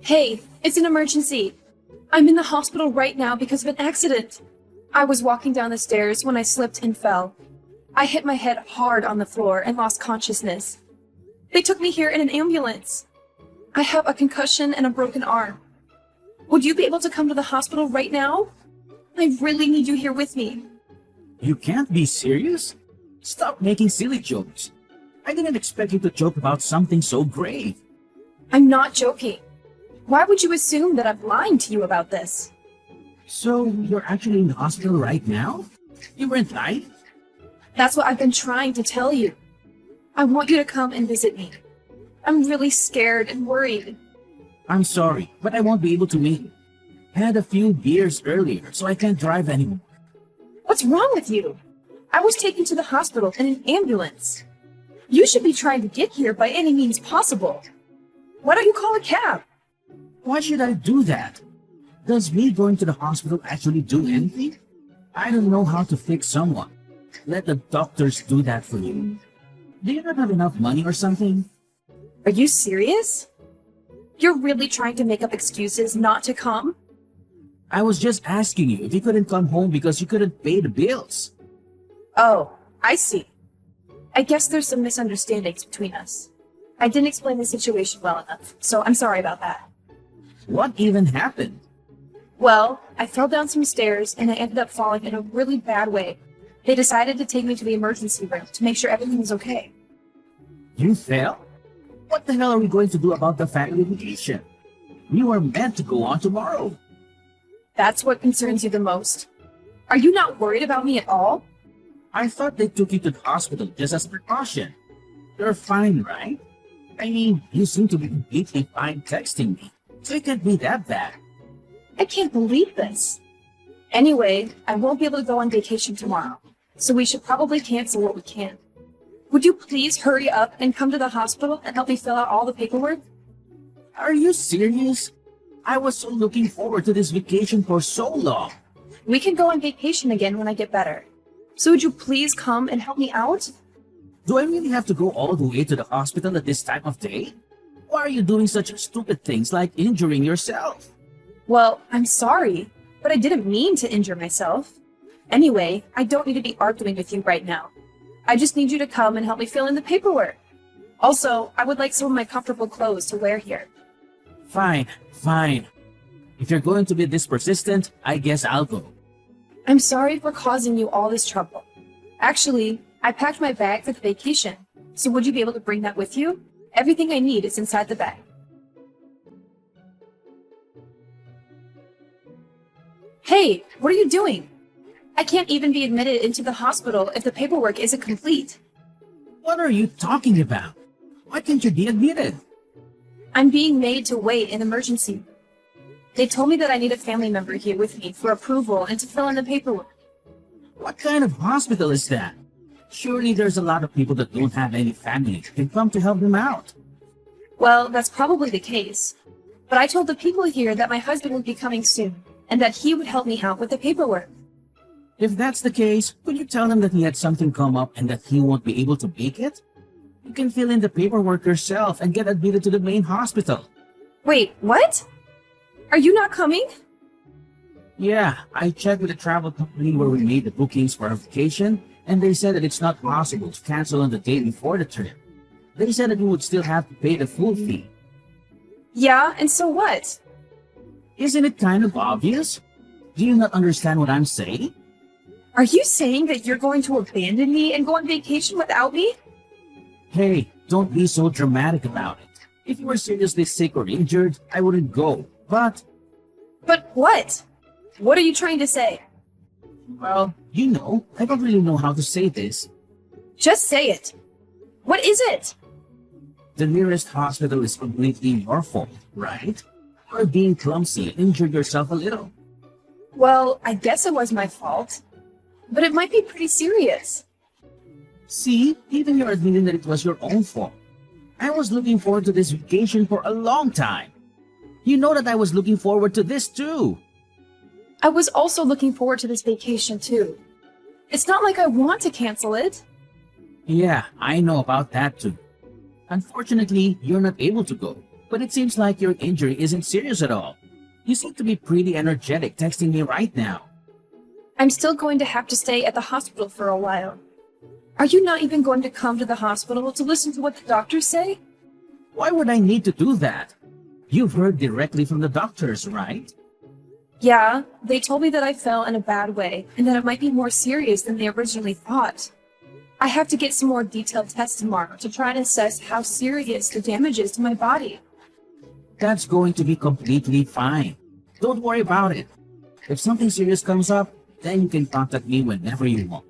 Hey, it's an emergency. I'm in the hospital right now because of an accident. I was walking down the stairs when I slipped and fell. I hit my head hard on the floor and lost consciousness. They took me here in an ambulance. I have a concussion and a broken arm. Would you be able to come to the hospital right now? I really need you here with me. You can't be serious? Stop making silly jokes. I didn't expect you to joke about something so grave. I'm not joking. Why would you assume that I'm lying to you about this? So, you're actually in the hospital right now? You weren't lying? That's what I've been trying to tell you. I want you to come and visit me. I'm really scared and worried. I'm sorry, but I won't be able to make it. I had a few beers earlier, so I can't drive anymore. What's wrong with you? I was taken to the hospital in an ambulance. You should be trying to get here by any means possible. Why don't you call a cab? Why should I do that? Does me going to the hospital actually do anything? I don't know how to fix someone. Let the doctors do that for you. Do you not have enough money or something? Are you serious? You're really trying to make up excuses not to come? I was just asking you if you couldn't come home because you couldn't pay the bills. Oh, I see. I guess there's some misunderstandings between us. I didn't explain the situation well enough, so I'm sorry about that. What even happened? Well, I fell down some stairs and I ended up falling in a really bad way. They decided to take me to the emergency room to make sure everything was okay. You fell? What the hell are we going to do about the family vacation? We were meant to go on tomorrow. That's what concerns you the most. Are you not worried about me at all? I thought they took you to the hospital just as a precaution. You're fine, right? I mean, you seem to be completely fine texting me, so it can't be that bad. I can't believe this. Anyway, I won't be able to go on vacation tomorrow, so we should probably cancel what we can. Would you please hurry up and come to the hospital and help me fill out all the paperwork? Are you serious? I was so looking forward to this vacation for so long. We can go on vacation again when I get better. So would you please come and help me out? Do I really have to go all the way to the hospital at this time of day? Why are you doing such stupid things like injuring yourself? Well, I'm sorry, but I didn't mean to injure myself. Anyway, I don't need to be arguing with you right now. I just need you to come and help me fill in the paperwork. Also, I would like some of my comfortable clothes to wear here. Fine, fine. If you're going to be this persistent, I guess I'll go. I'm sorry for causing you all this trouble. Actually, I packed my bag for the vacation, so would you be able to bring that with you? Everything I need is inside the bag. Hey, what are you doing? I can't even be admitted into the hospital if the paperwork isn't complete. What are you talking about? Why can't you be admitted? I'm being made to wait in emergency. They told me that I need a family member here with me for approval and to fill in the paperwork. What kind of hospital is that? Surely there's a lot of people that don't have any family who can come to help them out. Well, that's probably the case. But I told the people here that my husband would be coming soon and that he would help me out with the paperwork. If that's the case, could you tell him that he had something come up and that he won't be able to make it? You can fill in the paperwork yourself and get admitted to the main hospital. Wait, what? Are you not coming? Yeah, I checked with the travel company where we made the bookings for our vacation, and they said that it's not possible to cancel on the day before the trip. They said that we would still have to pay the full fee. Yeah, and so what? Isn't it kind of obvious? Do you not understand what I'm saying? Are you saying that you're going to abandon me and go on vacation without me? Hey, don't be so dramatic about it. If you were seriously sick or injured, I wouldn't go, but... But what? What are you trying to say? Well, you know, I don't really know how to say this. Just say it. What is it? The nearest hospital is completely your fault, right? You're being clumsy and injured yourself a little. Well, I guess it was my fault. But it might be pretty serious. See, even you're admitting that it was your own fault. I was looking forward to this vacation for a long time. You know that I was looking forward to this too. I was also looking forward to this vacation too. It's not like I want to cancel it. Yeah, I know about that too. Unfortunately, you're not able to go. But it seems like your injury isn't serious at all. You seem to be pretty energetic texting me right now. I'm still going to have to stay at the hospital for a while. Are you not even going to come to the hospital to listen to what the doctors say? Why would I need to do that? You've heard directly from the doctors, right? Yeah, they told me that I fell in a bad way and that it might be more serious than they originally thought. I have to get some more detailed tests tomorrow to try and assess how serious the damage is to my body. That's going to be completely fine. Don't worry about it. If something serious comes up, then you can contact me whenever you want.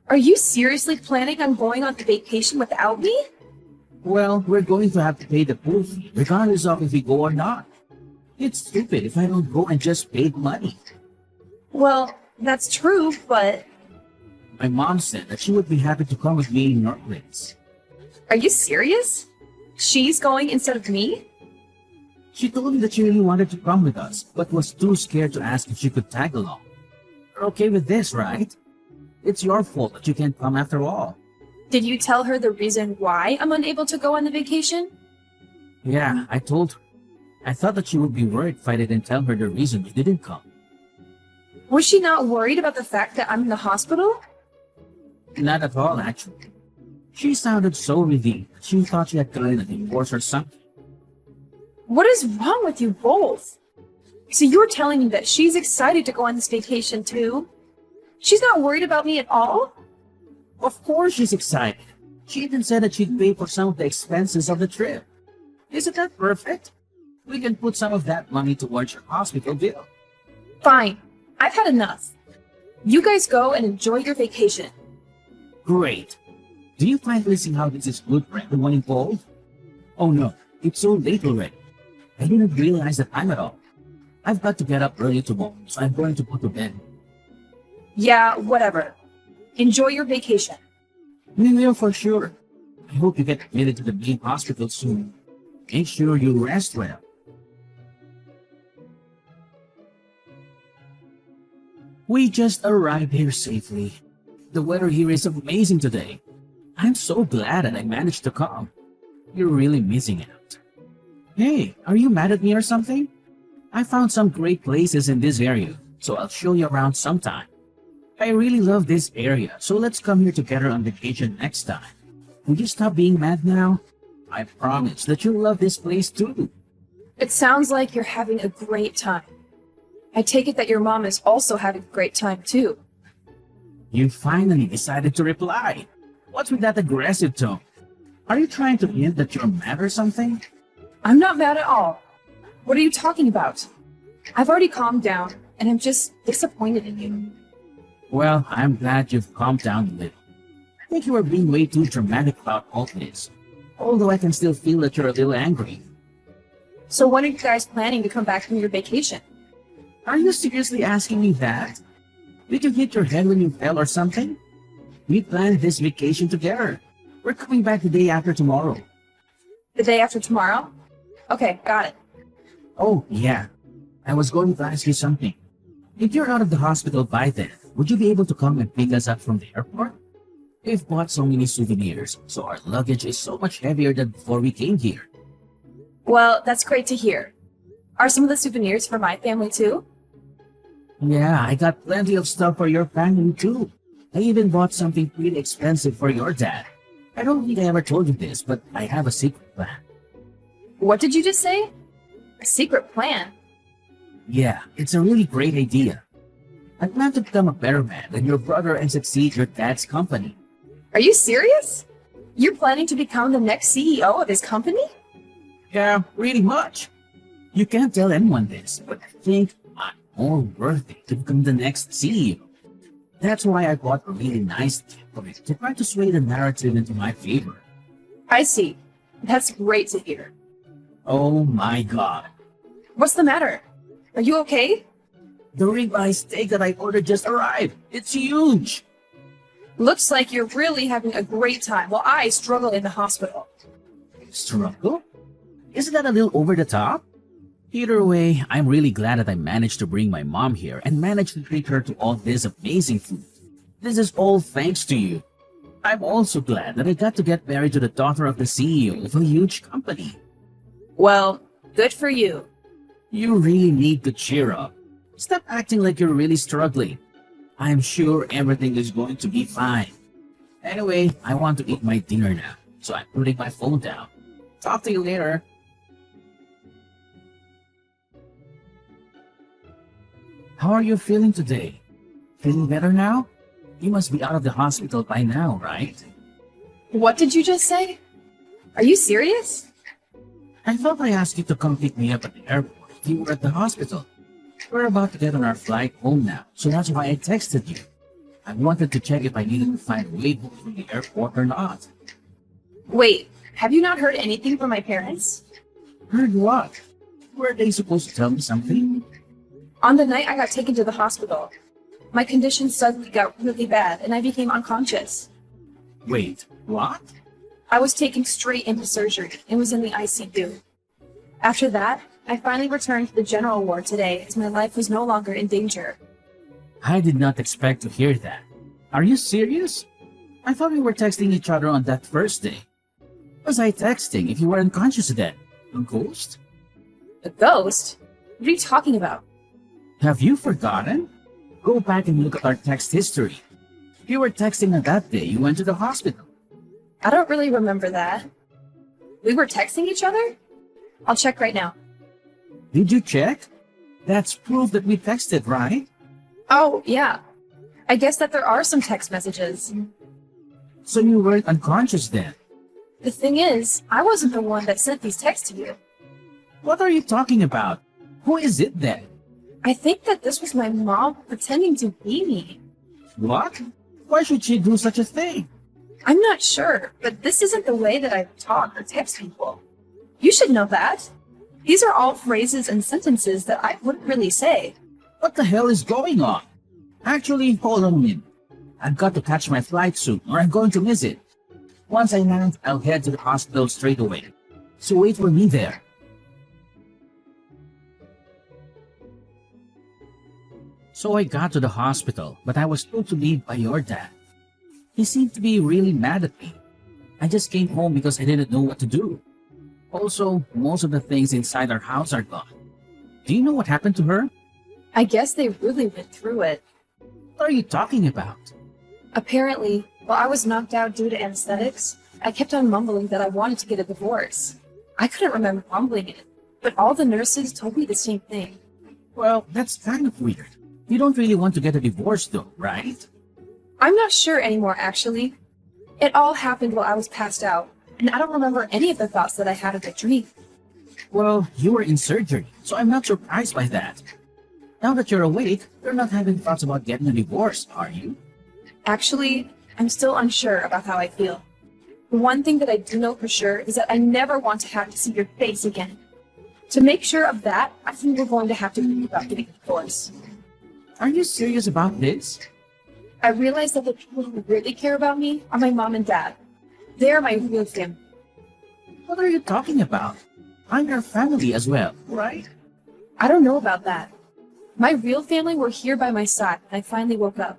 Are you seriously planning on going on vacation without me? Well, we're going to have to pay the pool fee, regardless of if we go or not. It's stupid if I don't go and just pay the money. Well, that's true, but... My mom said that she would be happy to come with me in your place. Are you serious? She's going instead of me? She told me that she really wanted to come with us, but was too scared to ask if she could tag along. You're okay with this, right? It's your fault that you can't come after all. Did you tell her the reason why I'm unable to go on the vacation? Yeah, I told her. I thought that she would be worried if I didn't tell her the reason you didn't come. Was she not worried about the fact that I'm in the hospital? Not at all, actually. She sounded so relieved that she thought she had gotten a divorce or something. What is wrong with you both? So you're telling me that she's excited to go on this vacation too? She's not worried about me at all? Of course she's excited. She even said that she'd pay for some of the expenses of the trip. Isn't that perfect? We can put some of that money towards your hospital bill. Fine. I've had enough. You guys go and enjoy your vacation. Great. Do you find listening how this is good for everyone involved? Oh no, it's so late already. I didn't realize the time at all. I've got to get up early tomorrow, so I'm going to go to bed. Yeah, whatever. Enjoy your vacation. We will for sure. I hope you get admitted to the main hospital soon. Make sure you rest well. We just arrived here safely. The weather here is amazing today. I'm so glad that I managed to come. You're really missing out. Hey, are you mad at me or something? I found some great places in this area, so I'll show you around sometime. I really love this area, so let's come here together on vacation next time. Will you stop being mad now? I promise that you'll love this place too. It sounds like you're having a great time. I take it that your mom is also having a great time too. You finally decided to reply. What's with that aggressive tone? Are you trying to hint that you're mad or something? I'm not mad at all. What are you talking about? I've already calmed down, and I'm just disappointed in you. Well, I'm glad you've calmed down a little. I think you are being way too dramatic about all this. Although I can still feel that you're a little angry. So when are you guys planning to come back from your vacation? Are you seriously asking me that? Did you hit your head when you fell or something? We planned this vacation together. We're coming back the day after tomorrow. The day after tomorrow? Okay, got it. Oh, yeah. I was going to ask you something. If you're out of the hospital by then, would you be able to come and pick us up from the airport? We've bought so many souvenirs, so our luggage is so much heavier than before we came here. Well, that's great to hear. Are some of the souvenirs for my family too? Yeah, I got plenty of stuff for your family too. I even bought something pretty expensive for your dad. I don't think I ever told you this, but I have a secret plan. What did you just say? A secret plan? Yeah, it's a really great idea. I plan to become a better man than your brother and succeed your dad's company. Are you serious? You're planning to become the next CEO of his company? Yeah, pretty much. You can't tell anyone this, but I think I'm more worthy to become the next CEO. That's why I bought a really nice gift for it to try to sway the narrative into my favor. I see. That's great to hear. Oh my god. What's the matter? Are you okay? The ribeye steak that I ordered just arrived. It's huge. Looks like you're really having a great time while I struggle in the hospital. Struggle? Isn't that a little over the top? Either way, I'm really glad that I managed to bring my mom here and managed to treat her to all this amazing food. This is all thanks to you. I'm also glad that I got to get married to the daughter of the CEO of a huge company. Well, good for you. You really need to cheer up. Stop acting like you're really struggling. I'm sure everything is going to be fine. Anyway, I want to eat my dinner now, so I'm putting my phone down. Talk to you later. How are you feeling today? Feeling better now? You must be out of the hospital by now, right? What did you just say? Are you serious? I thought I asked you to come pick me up at the airport if you were at the hospital. We're about to get on our flight home now, so that's why I texted you. I wanted to check if I needed to find a way home from the airport or not. Wait, have you not heard anything from my parents? Heard what? Were they supposed to tell me something? On the night I got taken to the hospital, my condition suddenly got really bad and I became unconscious. Wait, what? I was taken straight into surgery and was in the ICU. After that, I finally returned to the general ward today as my life was no longer in danger. I did not expect to hear that. Are you serious? I thought we were texting each other on that first day. Was I texting if you were unconscious then? A ghost? A ghost? What are you talking about? Have you forgotten? Go back and look at our text history. You were texting on that day you went to the hospital. I don't really remember that. We were texting each other? I'll check right now. Did you check? That's proof that we texted, right? Oh, yeah. I guess that there are some text messages. So you weren't unconscious then? The thing is, I wasn't the one that sent these texts to you. What are you talking about? Who is it then? I think that this was my mom pretending to be me. What? Why should she do such a thing? I'm not sure, but this isn't the way that I talk or text people. You should know that. These are all phrases and sentences that I wouldn't really say. What the hell is going on? Actually, hold on a minute. I've got to catch my flight soon or I'm going to miss it. Once I land, I'll head to the hospital straight away. So wait for me there. So I got to the hospital, but I was told to leave by your dad. He seemed to be really mad at me. I just came home because I didn't know what to do. Also, most of the things inside our house are gone. Do you know what happened to her? I guess they really went through it. What are you talking about? Apparently, while I was knocked out due to anesthetics, I kept on mumbling that I wanted to get a divorce. I couldn't remember mumbling it, but all the nurses told me the same thing. Well, that's kind of weird. You don't really want to get a divorce though, right? I'm not sure anymore, actually. It all happened while I was passed out, and I don't remember any of the thoughts that I had in the dream. Well, you were in surgery, so I'm not surprised by that. Now that you're awake, you're not having thoughts about getting a divorce, are you? Actually, I'm still unsure about how I feel. The one thing that I do know for sure is that I never want to have to see your face again. To make sure of that, I think we're going to have to think about getting a divorce. Are you serious about this? I realize that the people who really care about me are my mom and dad. They're my real family. What are you talking about? I'm your family as well, right? I don't know about that. My real family were here by my side when I finally woke up.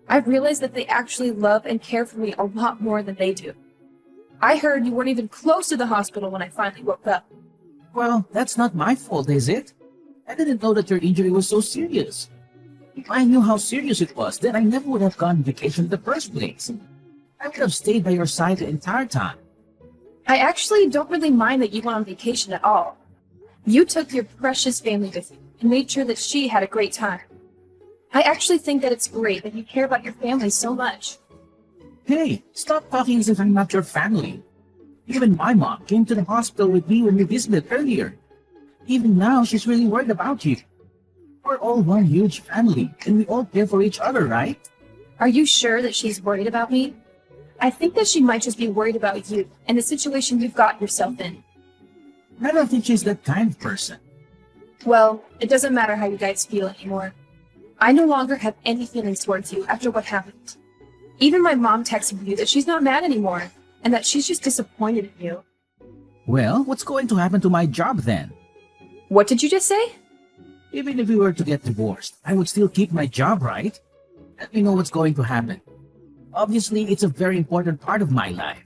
I realized that they actually love and care for me a lot more than they do. I heard you weren't even close to the hospital when I finally woke up. Well, that's not my fault, is it? I didn't know that your injury was so serious. If I knew how serious it was, then I never would have gone on vacation in the first place. I would have stayed by your side the entire time. I actually don't really mind that you went on vacation at all. You took your precious family with you and made sure that she had a great time. I actually think that it's great that you care about your family so much. Hey, stop talking as if I'm not your family. Even my mom came to the hospital with me when we visited earlier. Even now, she's really worried about you. We're all one huge family, and we all care for each other, right? Are you sure that she's worried about me? I think that she might just be worried about you and the situation you've got yourself in. I don't think she's that kind of person. Well, it doesn't matter how you guys feel anymore. I no longer have any feelings towards you after what happened. Even my mom texted you that she's not mad anymore, and that she's just disappointed in you. Well, what's going to happen to my job then? What did you just say? Even if we were to get divorced, I would still keep my job, right? Let me know what's going to happen. Obviously, it's a very important part of my life.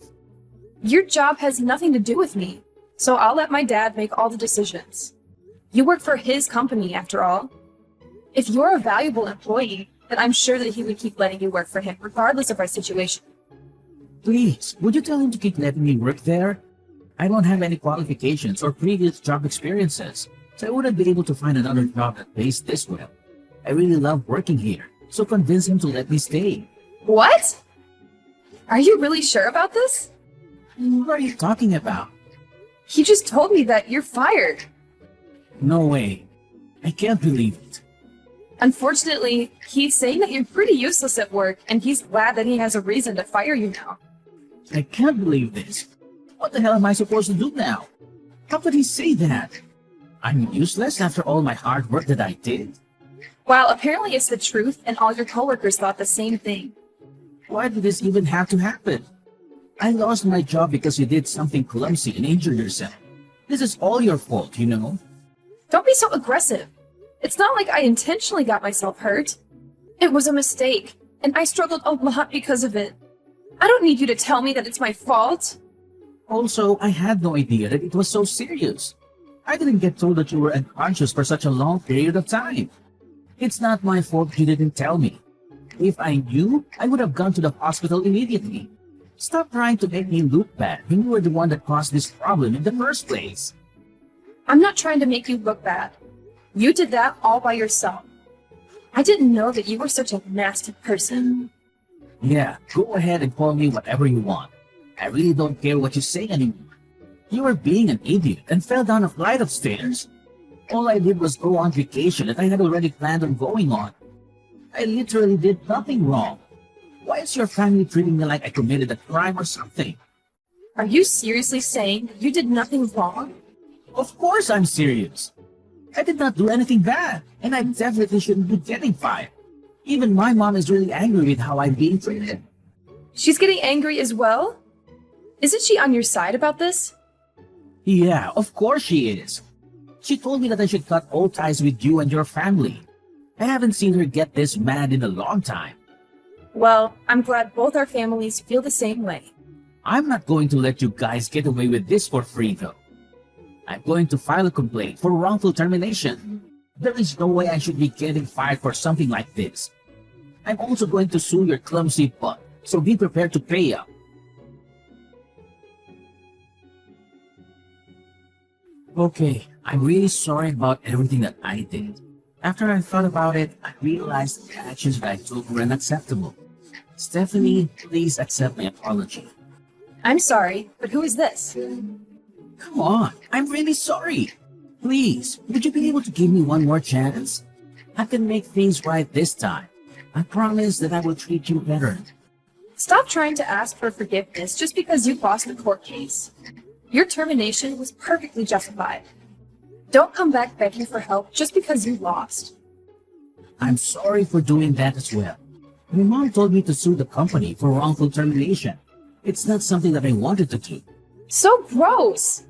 Your job has nothing to do with me. So I'll let my dad make all the decisions. You work for his company, after all. If you're a valuable employee, then I'm sure that he would keep letting you work for him, regardless of our situation. Please, would you tell him to keep letting me work there? I don't have any qualifications or previous job experiences, so I wouldn't be able to find another job that pays this well. I really love working here, so convince him to let me stay. What? Are you really sure about this? What are you talking about? He just told me that you're fired. No way. I can't believe it. Unfortunately, he's saying that you're pretty useless at work, and he's glad that he has a reason to fire you now. I can't believe this. What the hell am I supposed to do now? How could he say that? I'm useless after all my hard work that I did? Well, apparently it's the truth, and all your coworkers thought the same thing. Why did this even have to happen? I lost my job because you did something clumsy and injured yourself. This is all your fault, you know? Don't be so aggressive. It's not like I intentionally got myself hurt. It was a mistake, and I struggled a lot because of it. I don't need you to tell me that it's my fault. Also, I had no idea that it was so serious. I didn't get told that you were unconscious for such a long period of time. It's not my fault you didn't tell me. If I knew, I would have gone to the hospital immediately. Stop trying to make me look bad when you were the one that caused this problem in the first place. I'm not trying to make you look bad. You did that all by yourself. I didn't know that you were such a nasty person. Yeah, go ahead and call me whatever you want. I really don't care what you say anymore. You were being an idiot and fell down a flight of stairs. All I did was go on vacation that I had already planned on going on. I literally did nothing wrong. Why is your family treating me like I committed a crime or something? Are you seriously saying that you did nothing wrong? Of course I'm serious. I did not do anything bad, and I definitely shouldn't be getting fired. Even my mom is really angry with how I'm being treated. She's getting angry as well? Isn't she on your side about this? Yeah, of course she is. She told me that I should cut all ties with you and your family. I haven't seen her get this mad in a long time. Well, I'm glad both our families feel the same way. I'm not going to let you guys get away with this for free, though. I'm going to file a complaint for wrongful termination. There is no way I should be getting fired for something like this. I'm also going to sue your clumsy butt, so be prepared to pay up. Okay, I'm really sorry about everything that I did. After I thought about it, I realized the actions that I took were unacceptable. Stephanie, please accept my apology. I'm sorry, but who is this? Come on, I'm really sorry. Please, would you be able to give me one more chance? I can make things right this time. I promise that I will treat you better. Stop trying to ask for forgiveness just because you lost the court case. Your termination was perfectly justified. Don't come back begging for help just because you lost. I'm sorry for doing that as well. My mom told me to sue the company for wrongful termination. It's not something that I wanted to do. So gross!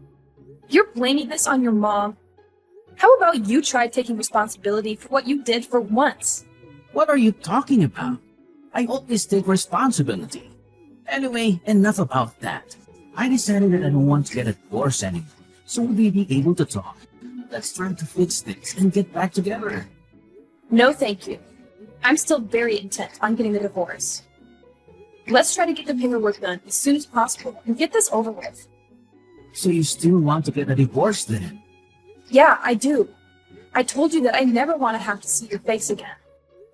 You're blaming this on your mom. How about you try taking responsibility for what you did for once? What are you talking about? I always take responsibility. Anyway, enough about that. I decided that I don't want to get a divorce anymore, so we'll be able to talk. Let's try to fix this and get back together. No, thank you. I'm still very intent on getting the divorce. Let's try to get the paperwork done as soon as possible and get this over with. So you still want to get a divorce then? Yeah, I do. I told you that I never want to have to see your face again.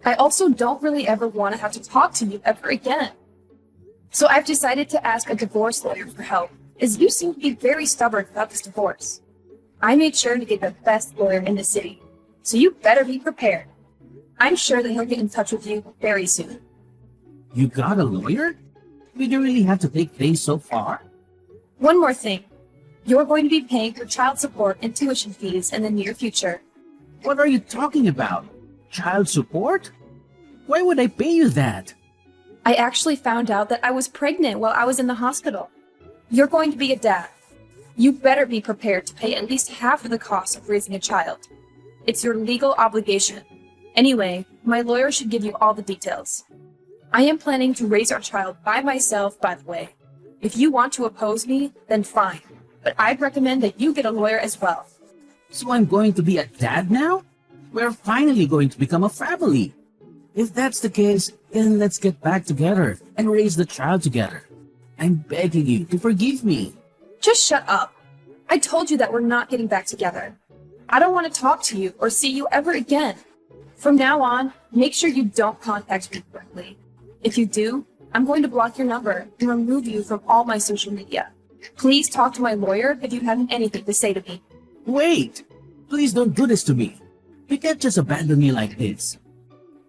I also don't really ever want to have to talk to you ever again. So I've decided to ask a divorce lawyer for help, as you seem to be very stubborn about this divorce. I made sure to get the best lawyer in the city, so you better be prepared. I'm sure that he'll get in touch with you very soon. You got a lawyer? Did you really have to take things so far? One more thing. You're going to be paying for child support and tuition fees in the near future. What are you talking about? Child support? Why would I pay you that? I actually found out that I was pregnant while I was in the hospital. You're going to be a dad. You better be prepared to pay at least half of the cost of raising a child. It's your legal obligation. Anyway, my lawyer should give you all the details. I am planning to raise our child by myself, by the way. If you want to oppose me, then fine. but I'd recommend that you get a lawyer as well. So I'm going to be a dad now? We're finally going to become a family. If that's the case, then let's get back together and raise the child together. I'm begging you to forgive me. Just shut up. I told you that we're not getting back together. I don't want to talk to you or see you ever again. From now on, make sure you don't contact me directly. If you do, I'm going to block your number and remove you from all my social media. Please talk to my lawyer if you have anything to say to me. Wait! Please don't do this to me. You can't just abandon me like this.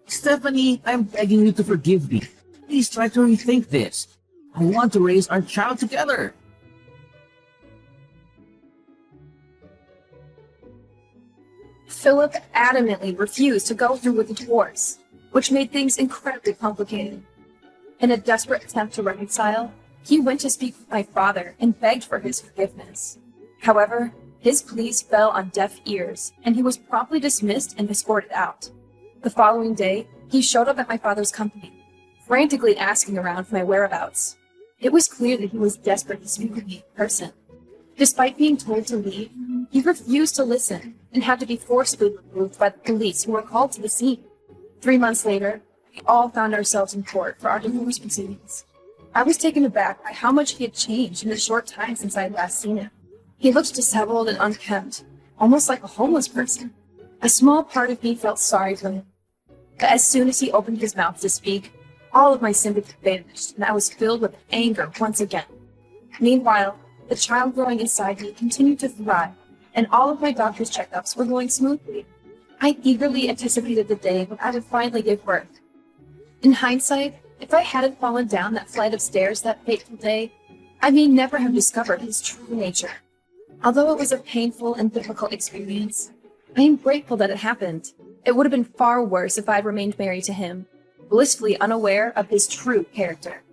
Stephanie, I'm begging you to forgive me. Please try to rethink this. I want to raise our child together. Philip adamantly refused to go through with the divorce, which made things incredibly complicated. In a desperate attempt to reconcile, he went to speak with my father and begged for his forgiveness. However, his pleas fell on deaf ears, and he was promptly dismissed and escorted out. The following day, he showed up at my father's company, frantically asking around for my whereabouts. It was clear that he was desperate to speak with me in person. Despite being told to leave, he refused to listen and had to be forcibly removed by the police who were called to the scene. 3 months later, we all found ourselves in court for our divorce proceedings. I was taken aback by how much he had changed in the short time since I had last seen him. He looked disheveled and unkempt, almost like a homeless person. A small part of me felt sorry for him. But as soon as he opened his mouth to speak, all of my sympathy vanished, and I was filled with anger once again. Meanwhile, the child growing inside me continued to thrive, and all of my doctor's checkups were going smoothly. I eagerly anticipated the day when I would finally give birth. In hindsight, if I hadn't fallen down that flight of stairs that fateful day, I may never have discovered his true nature. Although it was a painful and difficult experience, I am grateful that it happened. It would have been far worse if I had remained married to him, blissfully unaware of his true character.